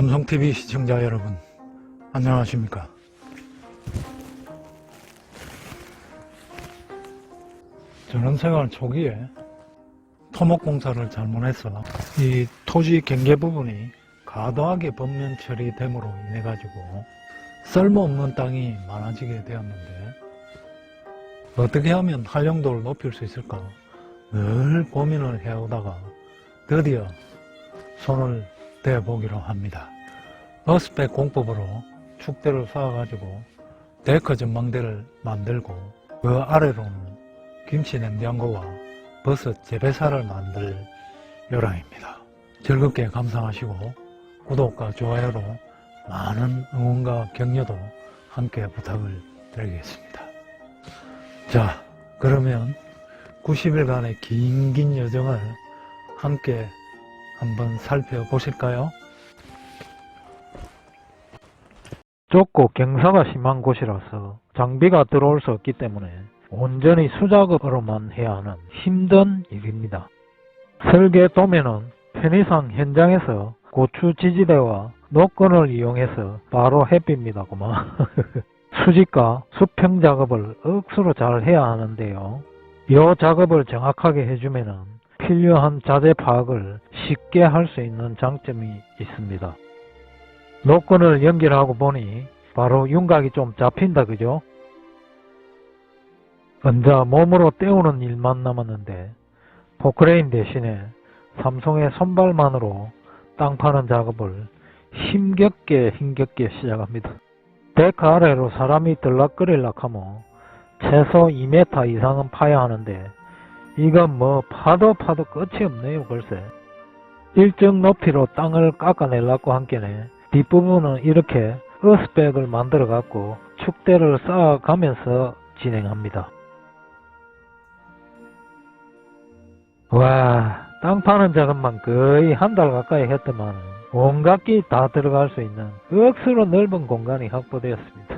삼성TV 시청자 여러분, 안녕하십니까. 저는 생활 초기에 토목공사를 잘못해서 이 토지 경계 부분이 과도하게 범면 처리됨으로 인해 가지고 쓸모없는 땅이 많아지게 되었는데, 어떻게 하면 활용도를 높일 수 있을까 늘 고민을 해오다가 드디어 손을 대보기로 합니다. 어스펙 공법으로 축대를 쌓아가지고 데크 전망대를 만들고, 그 아래로는 김치 냉장고와 버섯 재배사를 만들 요량입니다. 즐겁게 감상하시고 구독과 좋아요로 많은 응원과 격려도 함께 부탁을 드리겠습니다. 자, 그러면 90일간의 긴 여정을 함께 한번 살펴보실까요? 좁고 경사가 심한 곳이라서 장비가 들어올 수 없기 때문에 온전히 수작업으로만 해야 하는 힘든 일입니다. 설계 도면은 편의상 현장에서 고추 지지대와 노건을 이용해서 바로 햇빕니다구만. 수직과 수평 작업을 억수로 잘 해야 하는데요. 이 작업을 정확하게 해주면은 필요한 자재 파악을 쉽게 할 수 있는 장점이 있습니다. 노건을 연결하고 보니 바로 윤곽이 좀 잡힌다, 그죠? 혼자 몸으로 떼우는 일만 남았는데 포크레인 대신에 삼성의 손발만으로 땅 파는 작업을 힘겹게 시작합니다. 데크 아래로 사람이 들락거릴락하면 최소 2m 이상은 파야 하는데, 이건 뭐 파도 끝이 없네요. 글쎄, 일정 높이로 땅을 깎아내려고 한께네 뒷부분은 이렇게 어스백을 만들어 갖고 축대를 쌓아가면서 진행합니다. 와, 땅 파는 작업만 거의 한 달 가까이 했더만 온갖 게 다 들어갈 수 있는 억수로 넓은 공간이 확보되었습니다.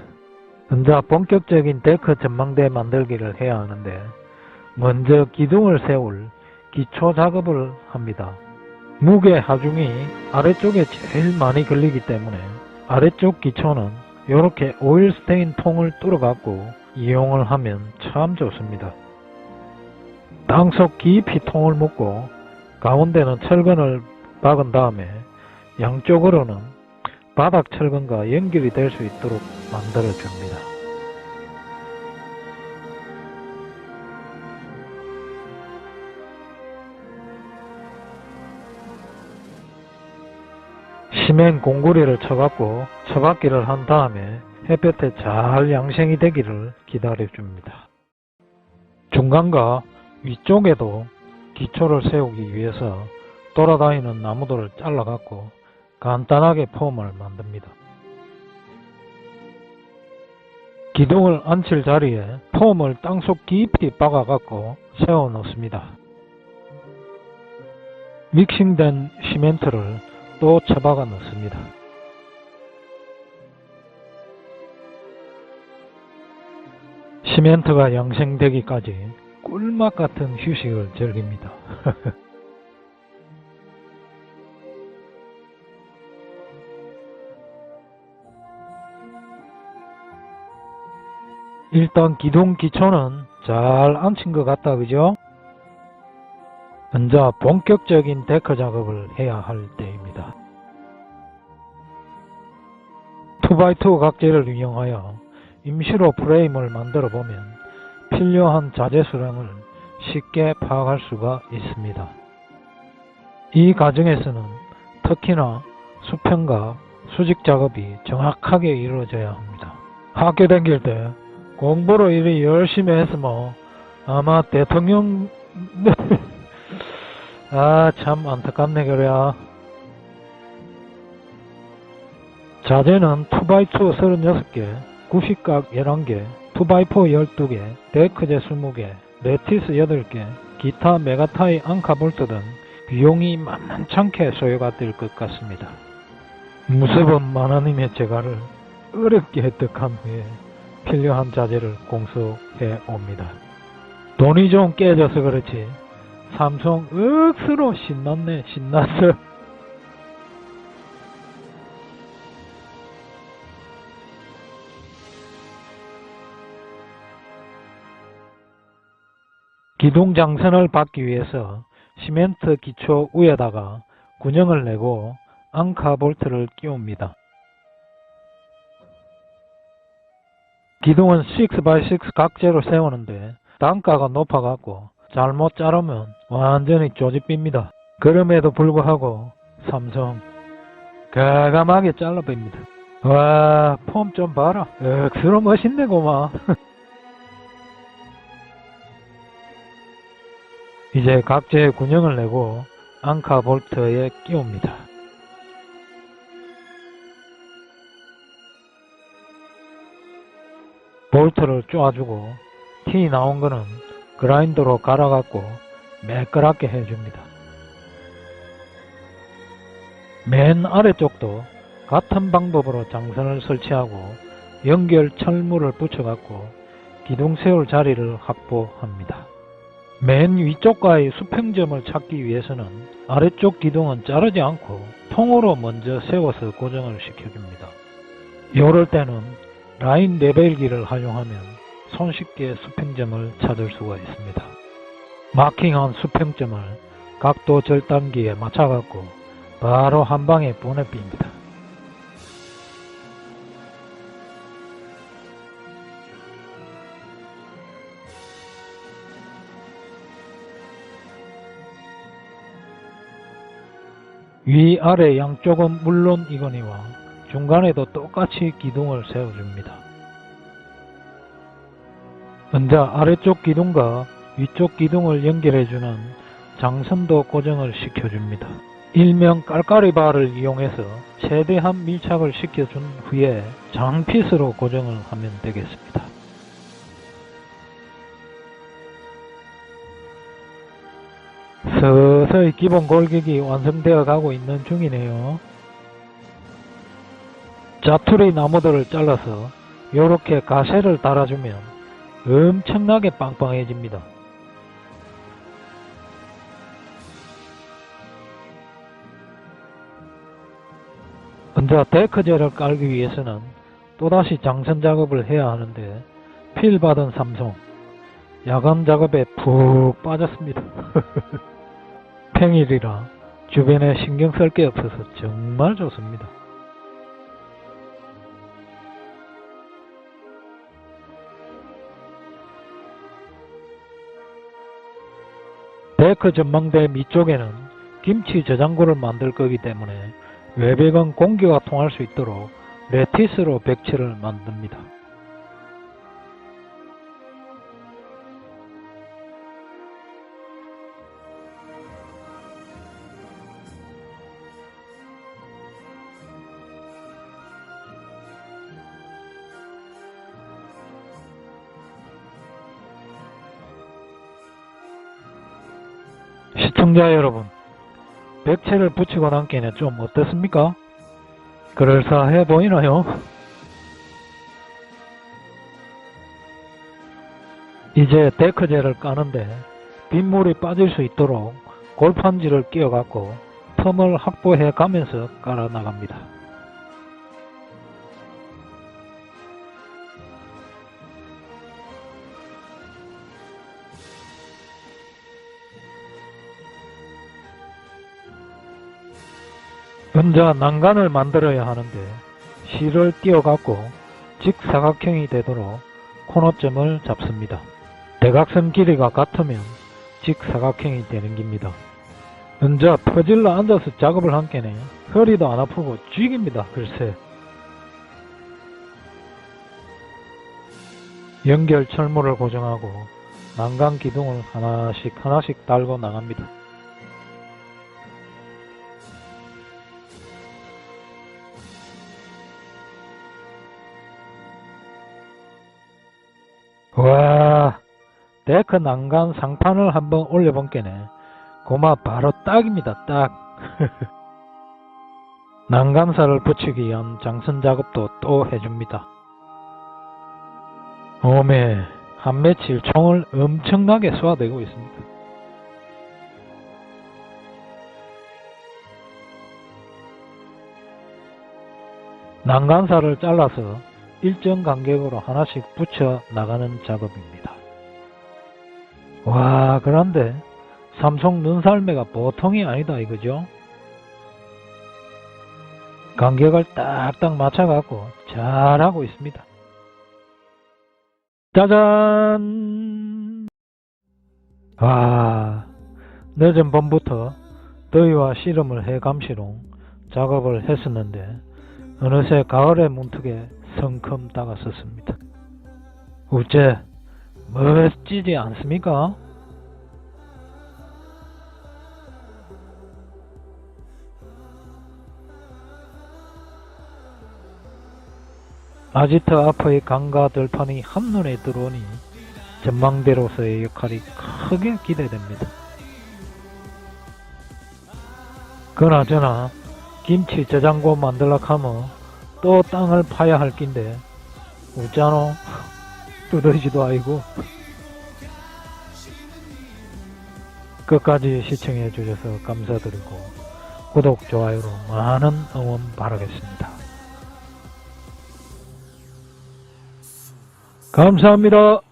혼자 본격적인 데크 전망대 만들기를 해야 하는데, 먼저 기둥을 세울 기초 작업을 합니다. 무게 하중이 아래쪽에 제일 많이 걸리기 때문에 아래쪽 기초는 이렇게 오일 스테인 통을 뚫어 갖고 이용을 하면 참 좋습니다. 땅속 깊이 통을 묶고 가운데는 철근을 박은 다음에 양쪽으로는 바닥 철근과 연결이 될 수 있도록 만들어 줍니다. 시멘 공구리를 쳐갖고 처박기를 한 다음에 햇볕에 잘 양생이 되기를 기다려줍니다. 중간과 위쪽에도 기초를 세우기 위해서 돌아다니는 나무들을 잘라갖고 간단하게 폼을 만듭니다. 기둥을 앉힐 자리에 폼을 땅속 깊이 박아갖고 세워 놓습니다. 믹싱된 시멘트를 또 쳐박아 넣습니다. 시멘트가 양생되기까지 꿀맛 같은 휴식을 즐깁니다. 일단 기둥 기초는 잘 앉힌 것 같다, 그죠? 먼저 본격적인 데크 작업을 해야 할 때입니다. 2x2 각재를 이용하여 임시로 프레임을 만들어 보면 필요한 자재 수량을 쉽게 파악할 수가 있습니다. 이 과정에서는 특히나 수평과 수직 작업이 정확하게 이루어져야 합니다. 학교 다닐 때 공부를 이리 열심히 했으면 아마 대통령 아, 참 안타깝네 그래야. 자재는 2x2 36개, 구식각 11개, 2x4 12개, 데크재 20개, 레티스 8개, 기타 메가타이 앙카볼트 등 비용이 만만찮게 소요가 될 것 같습니다. 무섭은 만화님의 제가를 어렵게 획득한 후에 필요한 자재를 공수해 옵니다. 돈이 좀 깨져서 그렇지 삼성 억수로 신났네. 신났어. 기둥 장선을 받기 위해서 시멘트 기초 위에다가 군형을 내고 앙카 볼트를 끼웁니다. 기둥은 6x6 각재로 세우는데 단가가 높아갖고 잘못 자르면 완전히 쪼집힙니다. 그럼에도 불구하고 삼성 과감하게 잘라버립니다. 와, 폼 좀 봐라. 억수로 멋있네 고마. 이제 각재에 군형을 내고 앙카 볼트에 끼웁니다. 볼트를 쪼아주고 티 나온 거는 그라인더로 갈아갖고 매끄럽게 해줍니다. 맨 아래쪽도 같은 방법으로 장선을 설치하고 연결 철물을 붙여갖고 기둥 세울 자리를 확보합니다. 맨 위쪽과의 수평점을 찾기 위해서는 아래쪽 기둥은 자르지 않고 통으로 먼저 세워서 고정을 시켜줍니다. 이럴 때는 라인 레벨기를 활용하면 손쉽게 수평점을 찾을 수가 있습니다. 마킹한 수평점을 각도 절단기에 맞춰갖고 바로 한방에 보내빕니다. 위아래 양쪽은 물론이거니와 중간에도 똑같이 기둥을 세워줍니다. 먼저 아래쪽 기둥과 위쪽 기둥을 연결해주는 장선도 고정을 시켜줍니다. 일명 깔깔이바를 이용해서 최대한 밀착을 시켜준 후에 장핏으로 고정을 하면 되겠습니다. 서서히 기본 골격이 완성되어 가고 있는 중이네요. 자투리 나무들을 잘라서 이렇게 가세를 달아주면 엄청나게 빵빵해집니다. 먼저 데크젤을 깔기 위해서는 또다시 장선 작업을 해야 하는데 필 받은 삼성 야간 작업에 푹 빠졌습니다. 평일이라 주변에 신경 쓸 게 없어서 정말 좋습니다. 데크 전망대 밑쪽에는 김치 저장고를 만들 거기 때문에 외벽은 공기가 통할 수 있도록 레티스로 벽체를 만듭니다. 시청자 여러분, 벽체를 붙이고 남기는 좀 어떻습니까? 그럴싸해 보이나요? 이제 데크젤을 까는데 빗물이 빠질 수 있도록 골판지를 끼워갖고 틈을 확보해 가면서 깔아 나갑니다. 먼저 난간을 만들어야 하는데 실을 띄워갖고 직사각형이 되도록 코너점을 잡습니다. 대각선 길이가 같으면 직사각형이 되는 겁니다. 먼저 퍼질러 앉아서 작업을 한 게네 허리도 안 아프고 죽입니다. 글쎄. 연결 철물을 고정하고 난간 기둥을 하나씩 달고 나갑니다. 와, 데크 난간 상판을 한번 올려본 게네. 고마 바로 딱입니다. 딱. 난간사를 붙이기 위한 장선 작업도 또 해줍니다. 오메, 한 며칠 총을 엄청나게 쏘아대고 있습니다. 난간사를 잘라서 일정 간격으로 하나씩 붙여 나가는 작업입니다. 와, 그런데 삼성 눈썰매가 보통이 아니다 이거죠? 간격을 딱딱 맞춰갖고 잘하고 있습니다. 짜잔! 와, 늦은 밤부터 더위와 씨름을 해 감시로 작업을 했었는데 어느새 가을의 문턱에 성큼 다가섰습니다. 어째 멋지지 않습니까? 아지트 앞의 강과 들판이 한눈에 들어오니 전망대로서의 역할이 크게 기대됩니다. 그나저나 김치 저장고 만들려고 하면 또 땅을 파야 할 낀데 어쩌노? 두더지도 아니고. 끝까지 시청해 주셔서 감사드리고 구독, 좋아요로 많은 응원 바라겠습니다. 감사합니다.